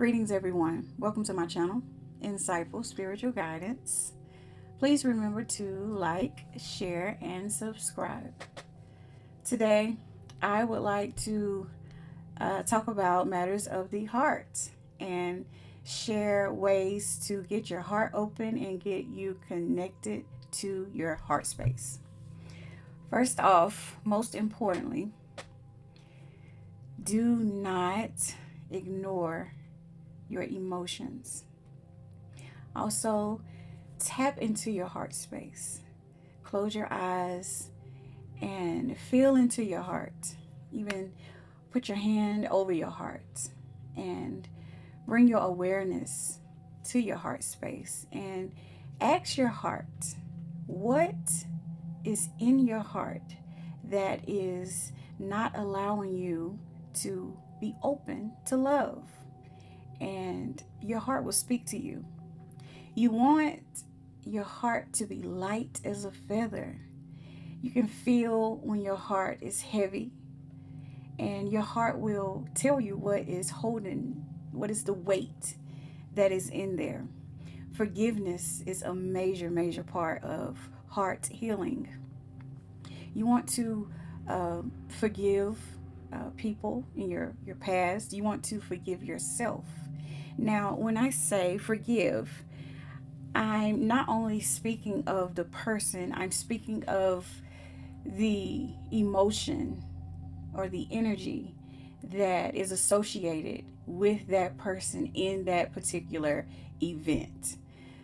Greetings, everyone. Welcome to my channel, Insightful Spiritual Guidance. Please remember to like, share, and subscribe. Today, I would like to talk about matters of the heart and share ways to get your heart open and get you connected to your heart space. First off, most importantly, do not ignore your emotions. Also, tap into your heart space. Close your eyes and feel into your heart. Even put your hand over your heart and bring your awareness to your heart space and ask your heart, what is in your heart that is not allowing you to be open to love? And your heart will speak to you. You want your heart to be light as a feather. You can feel when your heart is heavy, and your heart will tell you what is holding, what is the weight that is in there. Forgiveness is a major part of heart healing. You want to forgive people in your past. You want to forgive yourself. Now, when I say forgive, I'm not only speaking of the person, I'm speaking of the emotion or the energy that is associated with that person in that particular event.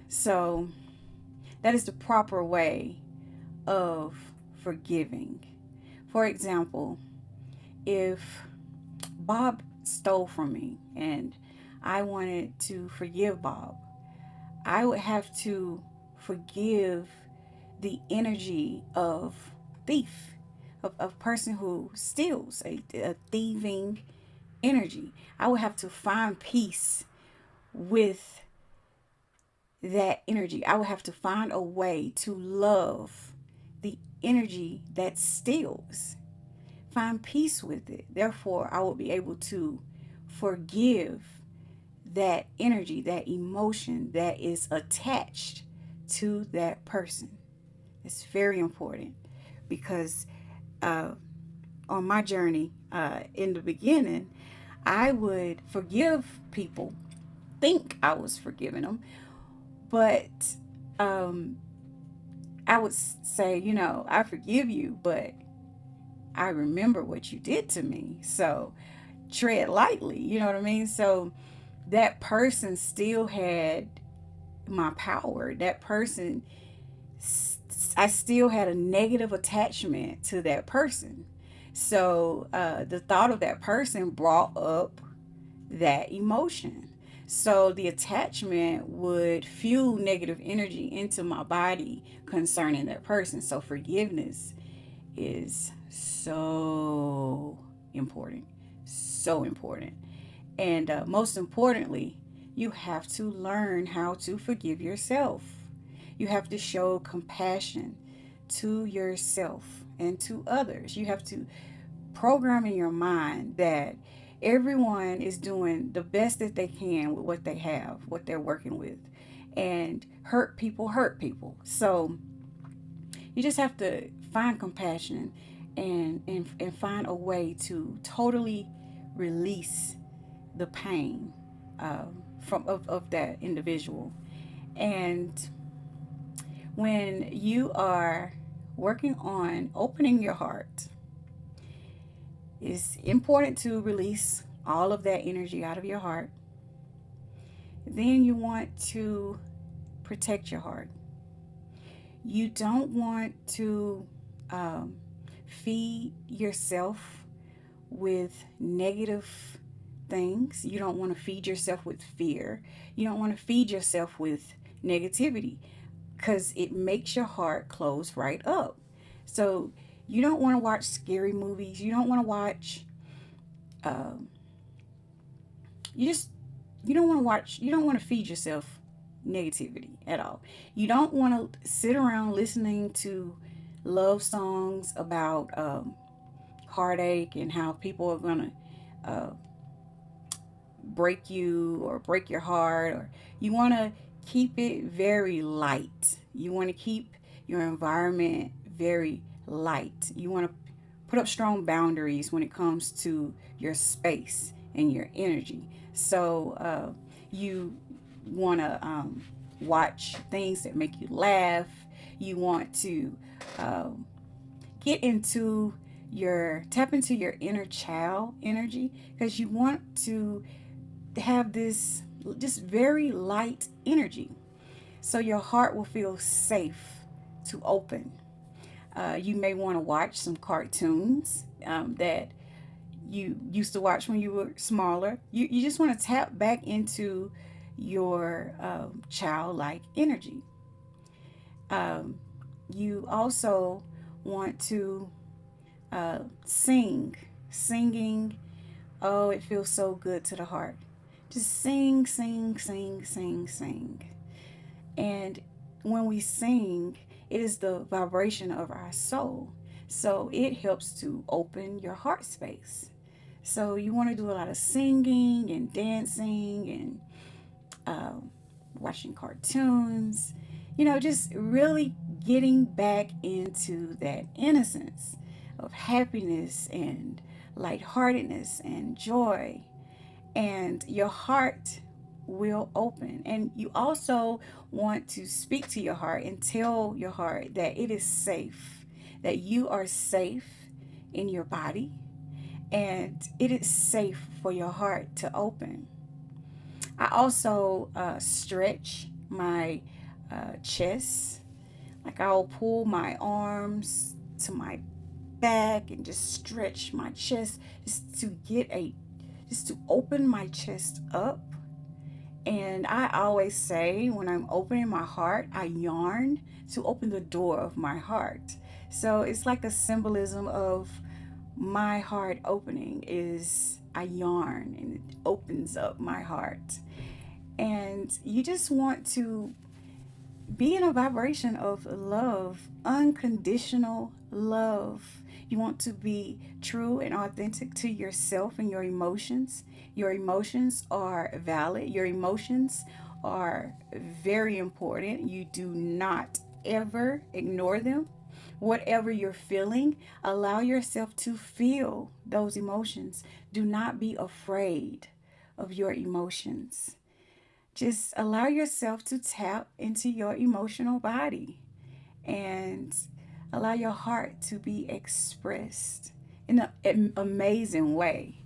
So, that is the proper way of forgiving. For example, if Bob stole from me and I wanted to forgive Bob, I would have to forgive the energy of thief, of a person who steals, a thieving energy. I would have to find peace with that energy. I would have to find a way to love the energy that steals, find peace with it. Therefore, I will be able to forgive that energy, that emotion that is attached to that person. It's very important because on my journey in the beginning, I would forgive people, think I was forgiving them, but um, I would say, I forgive you, but I remember what you did to me. So tread lightly, you know what I mean? So that person still had my power. That person, I still had a negative attachment to that person. So the thought of that person brought up that emotion. So the attachment would fuel negative energy into my body concerning that person. So forgiveness is so important. So important. And most importantly, you have to learn how to forgive yourself. You have to show compassion to yourself and to others. You have to program in your mind that everyone is doing the best that they can with what they have, what they're working with. And hurt people hurt people. So you just have to find compassion and find a way to totally release the pain of that individual. And when you are working on opening your heart, it's important to release all of that energy out of your heart. Then you want to protect your heart. You don't want to um, feed yourself with negative things. You don't want to feed yourself with fear. You don't want to feed yourself with negativity because it makes your heart close right up. So you don't want to watch scary movies. You don't want to watch. Um, you just you don't want to watch. You don't want to feed yourself negativity at all. You don't want to sit around listening to love songs about heartache and how people are gonna uh, break you or break your heart, or you want to keep it very light. You want to keep your environment very light. You want to put up strong boundaries when it comes to your space and your energy. So you want to watch things that make you laugh. You want to um, get into tap into your inner child energy, because you want to have this just very light energy, so your heart will feel safe to open. You may want to watch some cartoons that you used to watch when you were smaller. You just want to tap back into your childlike energy. Um, you also want to sing. Singing, oh, it feels so good to the heart. Just sing, sing, sing, sing, sing. And when we sing, it is the vibration of our soul. So it helps to open your heart space. So you want to do a lot of singing and dancing and um, watching cartoons, just really getting back into that innocence of happiness and lightheartedness and joy. And your heart will open. And you also want to speak to your heart and tell your heart that it is safe, that you are safe in your body, and it is safe for your heart to open. I also stretch my chest. Like I'll pull my arms to my back and just stretch my chest just to open my chest up. And I always say when I'm opening my heart, I yarn to open the door of my heart. So it's like a symbolism of my heart opening is I yarn and it opens up my heart. And you just want to be in a vibration of love, unconditional love. You want to be true and authentic to yourself and your emotions. Your emotions are valid. Your emotions are very important. You do not ever ignore them. Whatever you're feeling, allow yourself to feel those emotions. Do not be afraid of your emotions. Just allow yourself to tap into your emotional body and allow your heart to be expressed in an amazing way.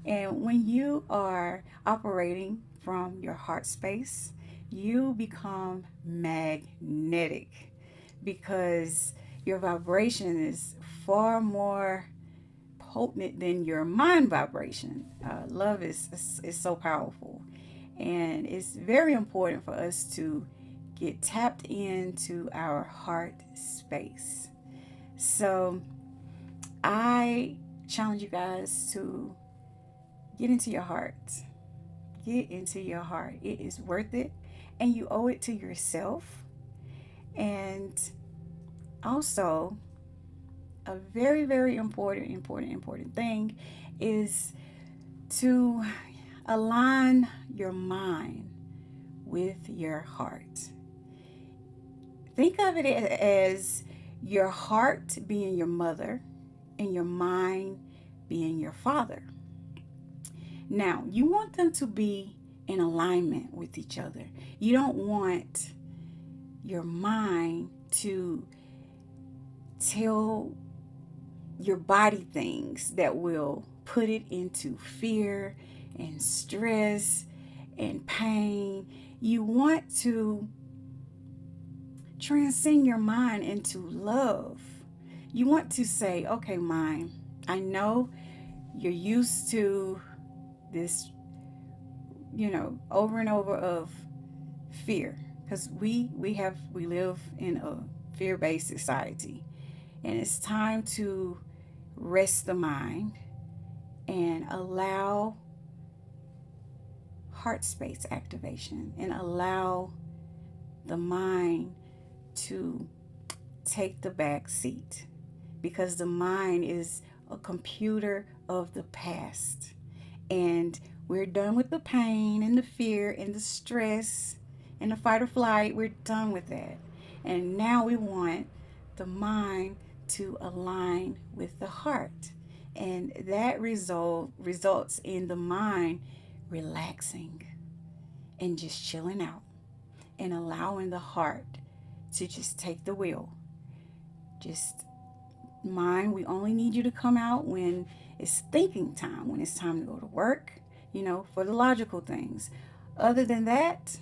And when you are operating from your heart space, you become magnetic because your vibration is far more potent than your mind vibration. Love is so powerful. And it's very important for us to get tapped into our heart space. So I challenge you guys to get into your heart. Get into your heart. It is worth it. And you owe it to yourself. And also, a very, very important thing is to align your mind with your heart. Think of it as your heart being your mother and your mind being your father. Now, you want them to be in alignment with each other. You don't want your mind to tell your body things that will put it into fear and stress and pain. You want to transcend your mind into love. You want to say, okay, mind, I know you're used to this, over and over of fear, because we live in a fear-based society, and it's time to rest the mind and allow heart space activation and allow the mind to take the back seat, because the mind is a computer of the past, and We're done with the pain and the fear and the stress and the fight or flight. We're done with that. And now we want the mind to align with the heart. And that results in the mind relaxing and just chilling out and allowing the heart to just take the wheel. Just mind, we only need you to come out when it's thinking time, when it's time to go to work, for the logical things. Other than that,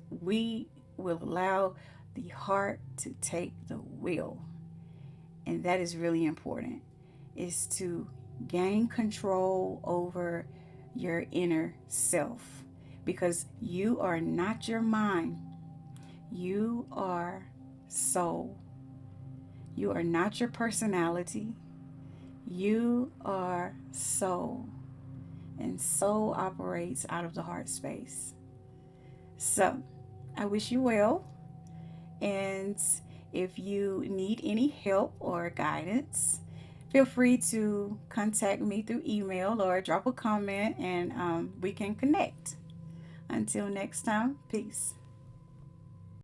we will allow the heart to take the wheel. And that is really important, is to gain control over your inner self, because you are not your mind. You are soul. You are not your personality. You are soul. And soul operates out of the heart space. So, I wish you well. And if you need any help or guidance, feel free to contact me through email or drop a comment, and we can connect. Until next time, peace.